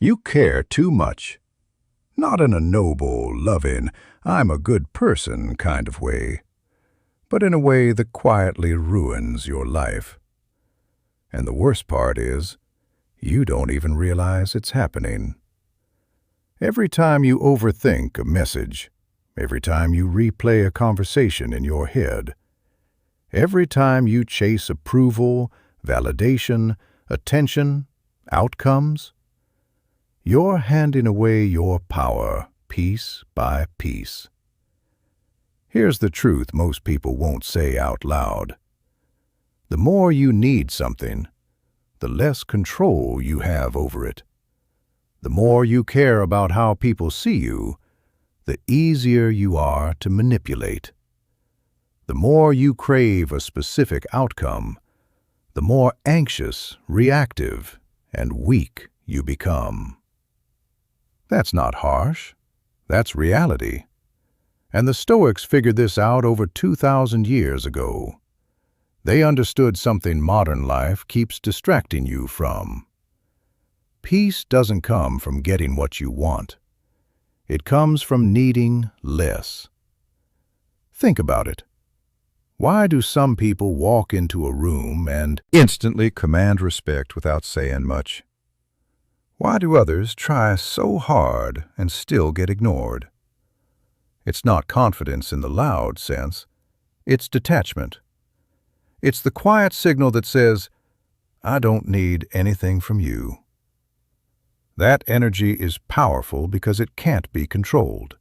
You care too much. Not in a noble, loving, I'm a good person kind of way, but in a way that quietly ruins your life. And the worst part is, you don't even realize it's happening. Every time you overthink a message, every time you replay a conversation in your head, every time you chase approval, validation, attention, outcomes, you're handing away your power piece by piece. Here's the truth most people won't say out loud. The more you need something, the less control you have over it. The more you care about how people see you, the easier you are to manipulate. The more you crave a specific outcome, the more anxious, reactive, and weak you become. That's not harsh. That's reality. And the Stoics figured this out over 2,000 years ago. They understood something modern life keeps distracting you from. Peace doesn't come from getting what you want. It comes from needing less. Think about it. Why do some people walk into a room and instantly command respect without saying much? Why do others try so hard and still get ignored? It's not confidence in the loud sense. It's detachment. It's the quiet signal that says, I don't need anything from you. That energy is powerful because it can't be controlled.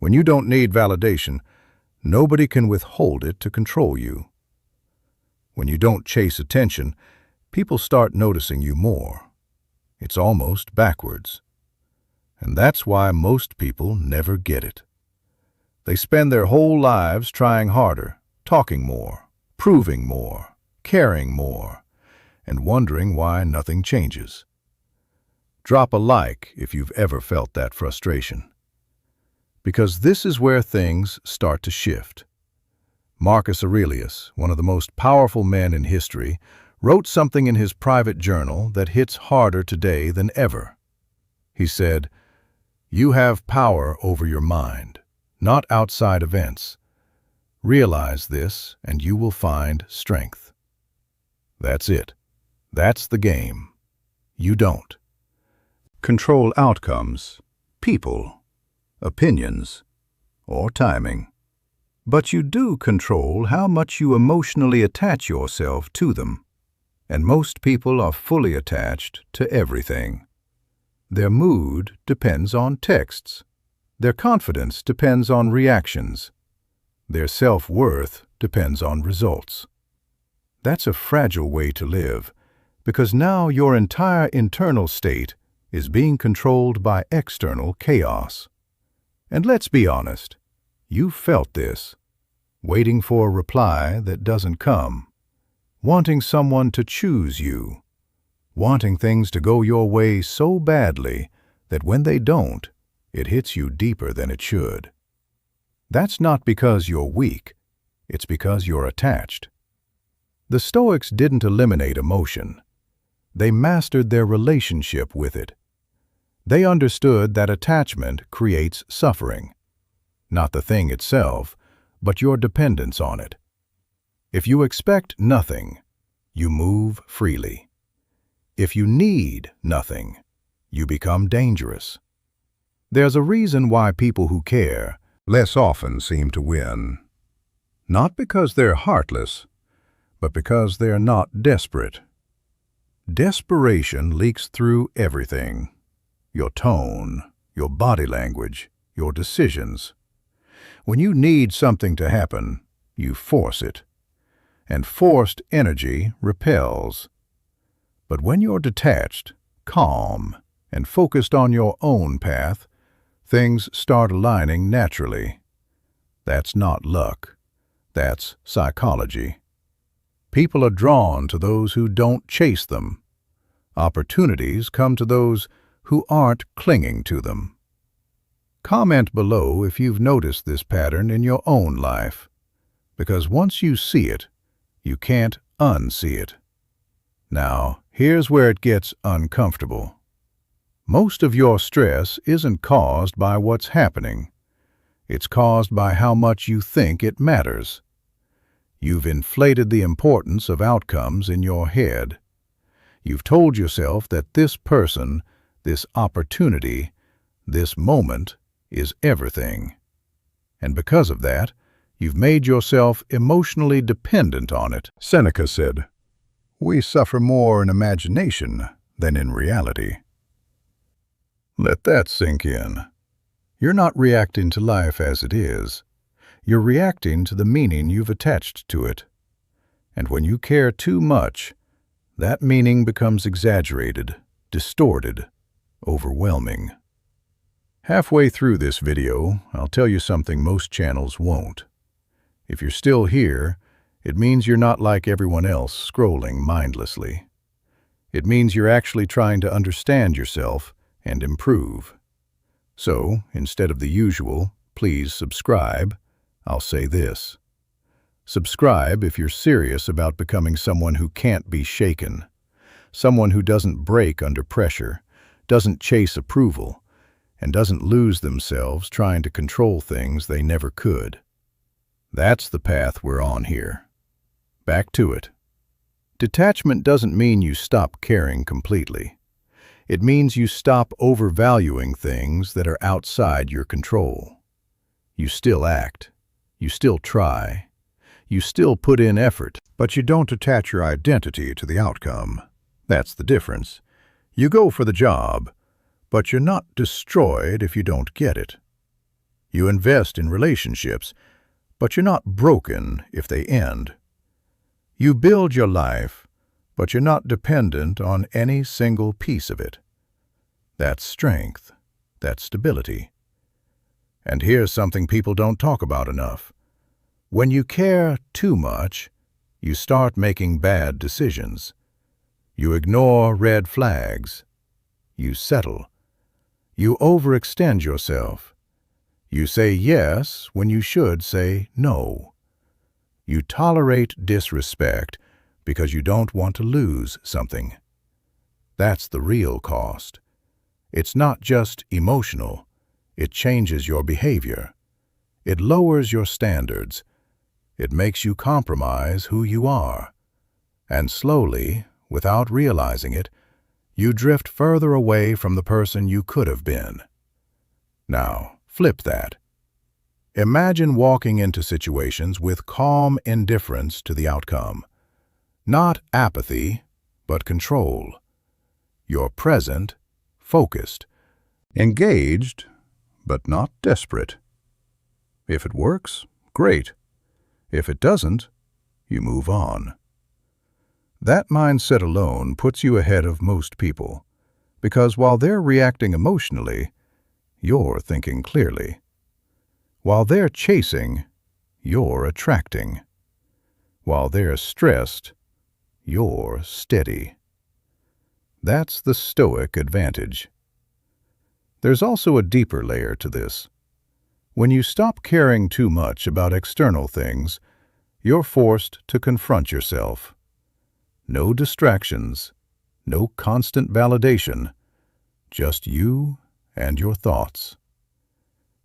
When you don't need validation, nobody can withhold it to control you. When you don't chase attention, people start noticing you more. It's almost backwards. And that's why most people never get it. They spend their whole lives trying harder, talking more, proving more, caring more, and wondering why nothing changes. Drop a like if you've ever felt that frustration. Because this is where things start to shift. Marcus Aurelius, one of the most powerful men in history, wrote something in his private journal that hits harder today than ever. He said, "You have power over your mind, not outside events. Realize this and you will find strength." That's it. That's the game. You don't control outcomes, people, opinions, or timing. But you do control how much you emotionally attach yourself to them. And most people are fully attached to everything. Their mood depends on texts. Their confidence depends on reactions. Their self-worth depends on results. That's a fragile way to live, because now your entire internal state is being controlled by external chaos. And let's be honest, you've felt this, waiting for a reply that doesn't come, wanting someone to choose you, wanting things to go your way so badly that when they don't, it hits you deeper than it should. That's not because you're weak, it's because you're attached. The Stoics didn't eliminate emotion. They mastered their relationship with it. They understood that attachment creates suffering. Not the thing itself, but your dependence on it. If you expect nothing, you move freely. If you need nothing, you become dangerous. There's a reason why people who care less often seem to win. Not because they're heartless, but because they're not desperate. Desperation leaks through everything. Your tone, your body language, your decisions. When you need something to happen, you force it. And forced energy repels. But when you're detached, calm, and focused on your own path, things start aligning naturally. That's not luck. That's psychology. People are drawn to those who don't chase them. Opportunities come to those who aren't clinging to them. Comment below if you've noticed this pattern in your own life, because once you see it, you can't unsee it. Now, here's where it gets uncomfortable. Most of your stress isn't caused by what's happening. It's caused by how much you think it matters. You've inflated the importance of outcomes in your head. You've told yourself that this person, this opportunity, this moment is everything. And because of that, you've made yourself emotionally dependent on it. Seneca said, "We suffer more in imagination than in reality." Let that sink in. You're not reacting to life as it is. You're reacting to the meaning you've attached to it. And when you care too much, that meaning becomes exaggerated, distorted, overwhelming. Halfway through this video, I'll tell you something most channels won't. If you're still here, it means you're not like everyone else scrolling mindlessly. It means you're actually trying to understand yourself and improve. So, instead of the usual, "Please subscribe," I'll say this. Subscribe if you're serious about becoming someone who can't be shaken, someone who doesn't break under pressure, doesn't chase approval, and doesn't lose themselves trying to control things they never could. That's the path we're on here. Back to it. Detachment doesn't mean you stop caring completely. It means you stop overvaluing things that are outside your control. You still act. You still try. You still put in effort. But you don't attach your identity to the outcome. That's the difference. You go for the job, but you're not destroyed if you don't get it. You invest in relationships, but you're not broken if they end. You build your life, but you're not dependent on any single piece of it. That's strength. That's stability. And here's something people don't talk about enough. When you care too much, you start making bad decisions. You ignore red flags. You settle. You overextend yourself. You say yes when you should say no. You tolerate disrespect because you don't want to lose something. That's the real cost. It's not just emotional. It changes your behavior. It lowers your standards. It makes you compromise who you are. And slowly, without realizing it, you drift further away from the person you could have been. Now, flip that. Imagine walking into situations with calm indifference to the outcome. Not apathy, but control. You're present, focused, engaged, but not desperate. If it works, great. If it doesn't, you move on. That mindset alone puts you ahead of most people, because while they're reacting emotionally, you're thinking clearly. While they're chasing, you're attracting. While they're stressed, you're steady. That's the Stoic advantage. There's also a deeper layer to this. When you stop caring too much about external things, you're forced to confront yourself. No distractions, no constant validation, just you and your thoughts.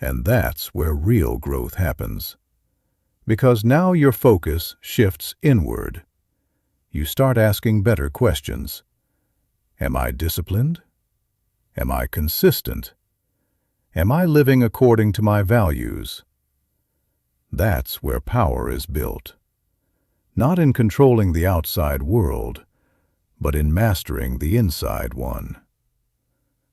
And that's where real growth happens. Because now your focus shifts inward. You start asking better questions. Am I disciplined? Am I consistent? Am I living according to my values? That's where power is built. Not in controlling the outside world, but in mastering the inside one.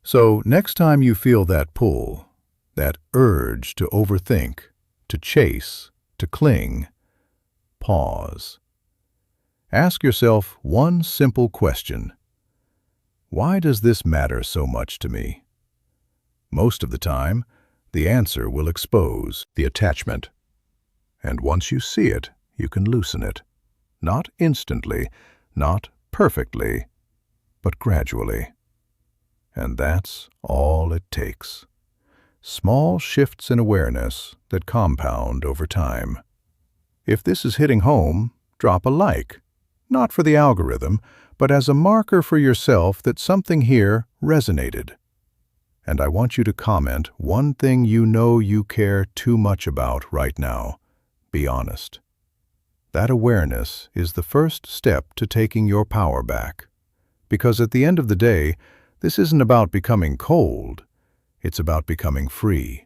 So next time you feel that pull, that urge to overthink, to chase, to cling, pause. Ask yourself one simple question. Why does this matter so much to me? Most of the time, the answer will expose the attachment. And once you see it, you can loosen it. Not instantly, not perfectly, but gradually. And that's all it takes. Small shifts in awareness that compound over time. If this is hitting home, drop a like. Not for the algorithm, but as a marker for yourself that something here resonated. And I want you to comment one thing you know you care too much about right now. Be honest. That awareness is the first step to taking your power back. Because at the end of the day, this isn't about becoming cold. It's about becoming free.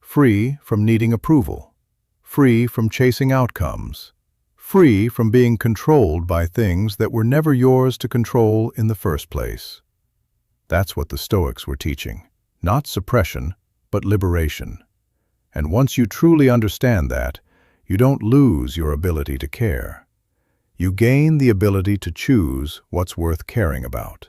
Free from needing approval. Free from chasing outcomes. Free from being controlled by things that were never yours to control in the first place. That's what the Stoics were teaching. Not suppression, but liberation. And once you truly understand that, you don't lose your ability to care. You gain the ability to choose what's worth caring about.